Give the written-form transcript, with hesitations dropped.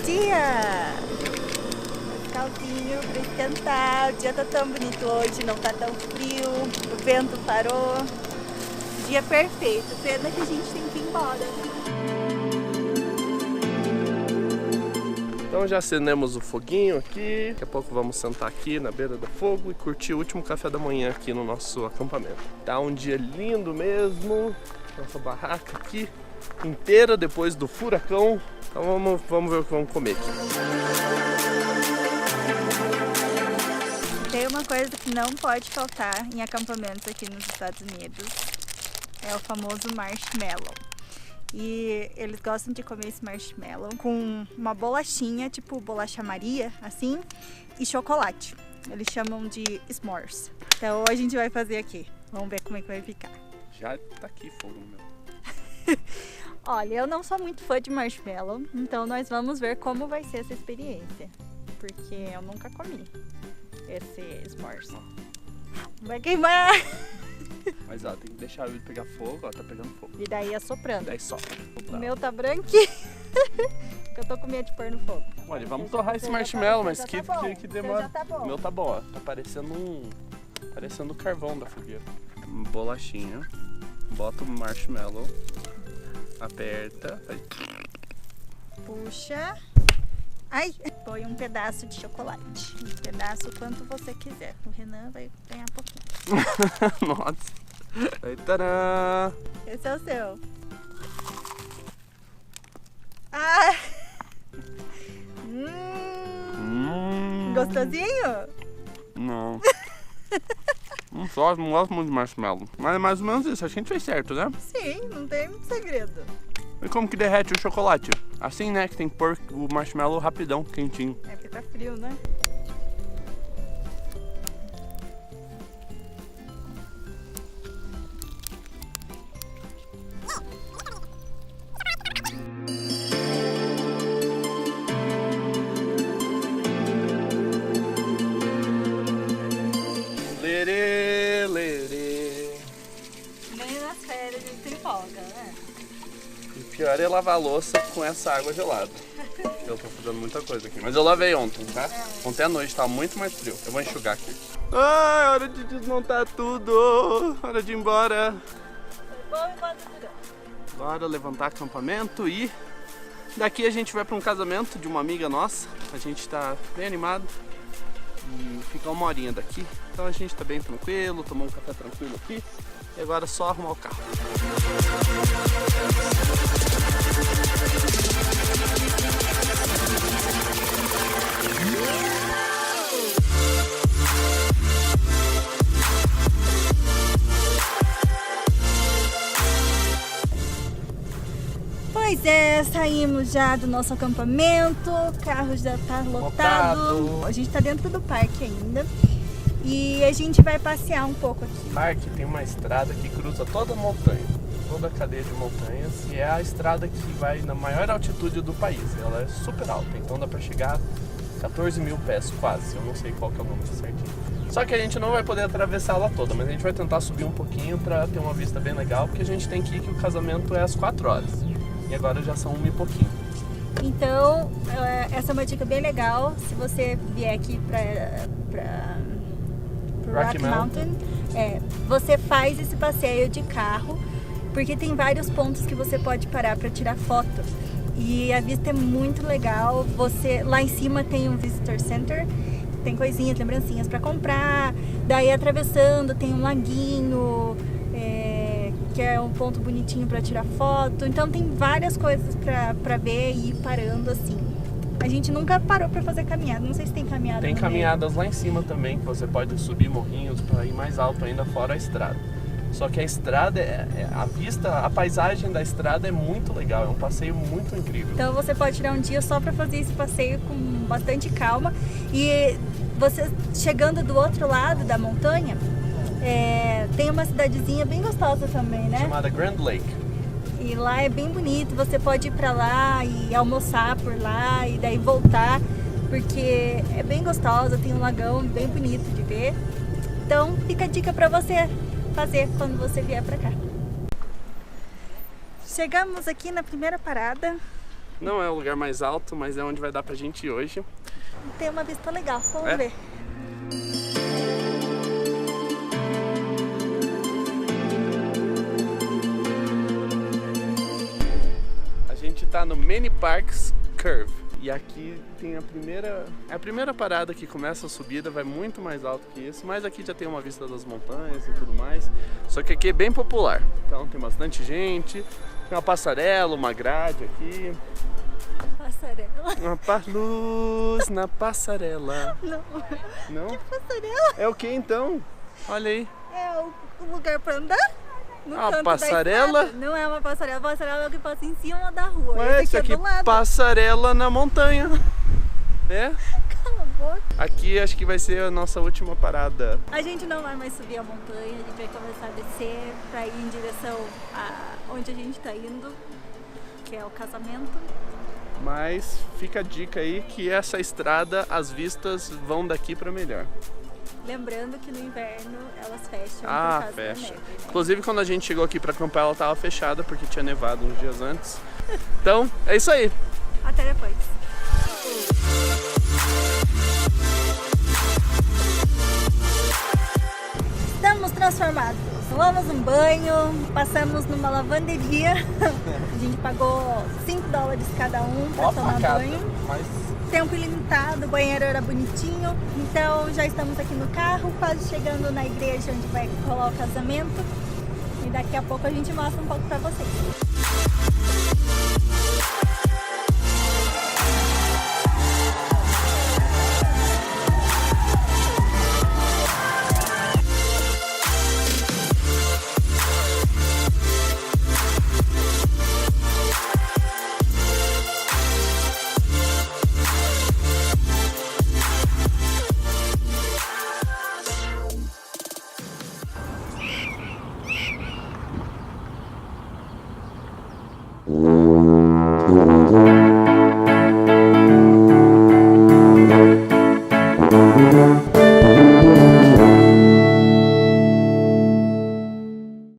dia! Calcinho para esquentar, o dia tá tão bonito hoje, não tá tão frio, o vento parou, dia perfeito, pena que a gente tem que ir embora. Então já acendemos o foguinho aqui, daqui a pouco vamos sentar aqui na beira do fogo e curtir o último café da manhã aqui no nosso acampamento. Tá um dia lindo mesmo, nossa barraca aqui inteira depois do furacão, então vamos ver o que vamos comer aqui. Tem uma coisa que não pode faltar em acampamentos aqui nos Estados Unidos, é o famoso marshmallow. E eles gostam de comer esse marshmallow com uma bolachinha, tipo bolacha Maria, assim, e chocolate. Eles chamam de s'mores. Então a gente vai fazer aqui. Vamos ver como é que vai ficar. Já tá aqui fogo no meu. Olha, eu não sou muito fã de marshmallow, então nós vamos ver como vai ser essa experiência. Porque eu nunca comi esse s'mores. Vai queimar! Mas ó, tem que deixar ele pegar fogo, ó, tá pegando fogo. E daí assoprando. Daí só. O meu tá branquinho, que eu tô com medo de pôr no fogo. Olha, vamos torrar esse marshmallow, mas já que tá bom, demora. já tá bom. O meu tá bom, ó. Tá parecendo o carvão da fogueira. Bolachinha. Bota o marshmallow. Aperta. Aí. Puxa. Ai! Põe um pedaço de chocolate. Um pedaço quanto você quiser. O Renan vai ganhar pouquinho. Nossa. Aí, tadã! Esse é o seu. Ah! Gostosinho? Não. Não gosto muito de marshmallow. Mas é mais ou menos isso. A gente fez certo, né? Sim, não tem muito segredo. E como que derrete o chocolate? Assim, né? Que tem que pôr o marshmallow rapidão, quentinho. É porque tá frio, né? Lerê, lerê. Nem nas férias a gente tem folga, né? E pior é lavar a louça com essa água gelada. Eu tô fazendo muita coisa aqui. Mas eu lavei ontem, tá? Ontem à noite tava muito mais frio. Eu vou enxugar aqui. Ai, hora de desmontar tudo. Hora de ir embora. Foi bom enquanto durou. Bora levantar acampamento e daqui a gente vai para um casamento de uma amiga nossa. A gente tá bem animado e fica uma horinha daqui. Então a gente tá bem tranquilo, tomou um café tranquilo aqui. E agora é só arrumar o carro. Pois é, saímos já do nosso acampamento, o carro já tá lotado. A gente tá dentro do parque ainda. E a gente vai passear um pouco aqui. O parque tem uma estrada que cruza toda a montanha, toda a cadeia de montanhas, e é a estrada que vai na maior altitude do país. Ela é super alta, então dá pra chegar a 14 mil pés quase, eu não sei qual que é o número certinho. Só que a gente não vai poder atravessar ela toda, mas a gente vai tentar subir um pouquinho pra ter uma vista bem legal, porque a gente tem que ir que o casamento é às 4 horas, e agora já são 1 e pouquinho. Então, essa é uma dica bem legal, se você vier aqui pra Rocky Mountain, você faz esse passeio de carro, porque tem vários pontos que você pode parar para tirar foto. E a vista é muito legal. Lá em cima tem um visitor center, tem coisinhas, lembrancinhas para comprar. Daí atravessando tem um laguinho, que é um ponto bonitinho para tirar foto. Então tem várias coisas para ver e ir parando assim. A gente nunca parou para fazer caminhada, não sei se tem caminhada. Tem caminhadas lá em cima também, que você pode subir morrinhos para ir mais alto ainda fora a estrada. Só que a estrada, a paisagem da estrada é muito legal, é um passeio muito incrível. Então você pode tirar um dia só para fazer esse passeio com bastante calma. E você chegando do outro lado da montanha, tem uma cidadezinha bem gostosa também, né? Chamada Grand Lake. E lá é bem bonito, você pode ir pra lá e almoçar por lá e daí voltar, porque é bem gostosa, tem um lagão bem bonito de ver. Então fica a dica pra você fazer quando você vier pra cá. Chegamos aqui na primeira parada. Não é o lugar mais alto, mas é onde vai dar pra gente ir hoje. Tem uma vista legal, vamos ver. A gente tá no Many Parks Curve. E aqui tem a primeira parada que começa a subida, vai muito mais alto que isso, mas aqui já tem uma vista das montanhas e tudo mais. Só que aqui é bem popular, então tem bastante gente, tem uma passarela, uma grade aqui. Passarela? Uma luz na passarela. Não. Não? Que passarela? É o que então? Olha aí. É o lugar pra andar? No Ah, canto passarela? da estrada. Não é uma passarela, passarela é o que passa em cima da rua. Mas Esse aqui é do lado. passarela na montanha. É? Cala a boca. Aqui acho que vai ser a nossa última parada. A gente não vai mais subir a montanha, a gente vai começar a descer pra ir em direção a onde a gente tá indo, que é o casamento. Mas fica a dica aí que essa estrada, as vistas vão daqui pra melhor. Lembrando que no inverno elas fecham por Ah, causa fecha. da neve, né? Inclusive quando a gente chegou aqui pra acampar ela tava fechada porque tinha nevado uns dias antes. Então, é isso aí. Até depois. Estamos transformados. Tomamos um banho, passamos numa lavanderia. A gente pagou $5 cada um para tomar banho. Mas Tempo ilimitado, o banheiro era bonitinho. Então já estamos aqui no carro, quase chegando na igreja onde vai rolar o casamento. E daqui a pouco a gente mostra um pouco para vocês.